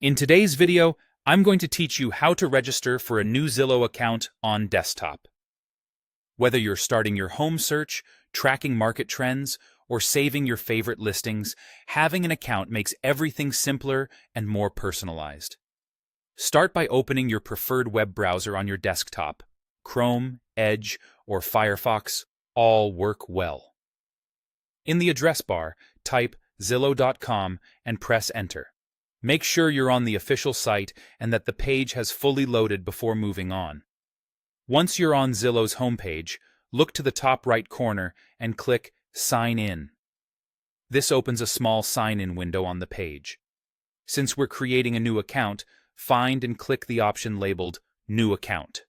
In today's video, I'm going to teach you how to register for a new Zillow account on desktop. Whether you're starting your home search, tracking market trends, or saving your favorite listings, having an account makes everything simpler and more personalized. Start by opening your preferred web browser on your desktop. Chrome, Edge, or Firefox all work well. In the address bar, type Zillow.com and press Enter. Make sure you're on the official site and that the page has fully loaded before moving on. Once you're on Zillow's homepage, look to the top right corner and click Sign In. This opens a small sign-in window on the page. Since we're creating a new account, find and click the option labeled New Account.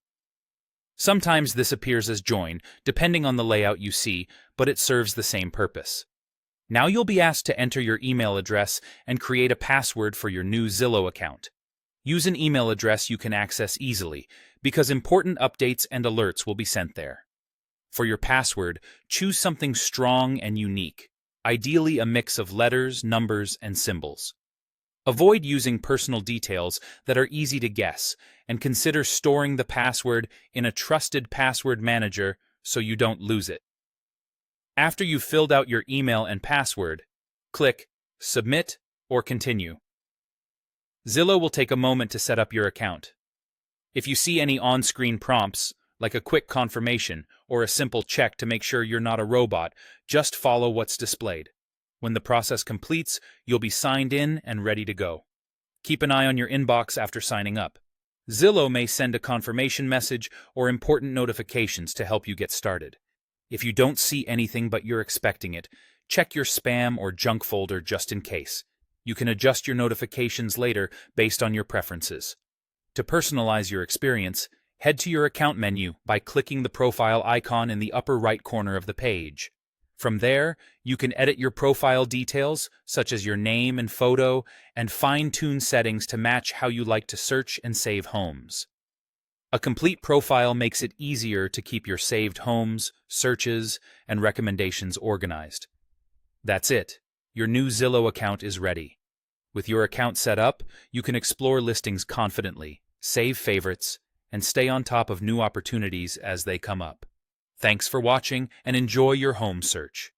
Sometimes this appears as Join, depending on the layout you see, but it serves the same purpose. Now you'll be asked to enter your email address and create a password for your new Zillow account. Use an email address you can access easily, because important updates and alerts will be sent there. For your password, choose something strong and unique, ideally a mix of letters, numbers, and symbols. Avoid using personal details that are easy to guess, and consider storing the password in a trusted password manager so you don't lose it. After you've filled out your email and password, click Submit or Continue. Zillow will take a moment to set up your account. If you see any on-screen prompts, like a quick confirmation or a simple check to make sure you're not a robot, just follow what's displayed. When the process completes, you'll be signed in and ready to go. Keep an eye on your inbox after signing up. Zillow may send a confirmation message or important notifications to help you get started. If you don't see anything but you're expecting it, check your spam or junk folder just in case. You can adjust your notifications later based on your preferences. To personalize your experience, head to your account menu by clicking the profile icon in the upper right corner of the page. From there, you can edit your profile details, such as your name and photo, and fine-tune settings to match how you like to search and save homes. A complete profile makes it easier to keep your saved homes, searches, and recommendations organized. That's it. Your new Zillow account is ready. With your account set up, you can explore listings confidently, save favorites, and stay on top of new opportunities as they come up. Thanks for watching and enjoy your home search.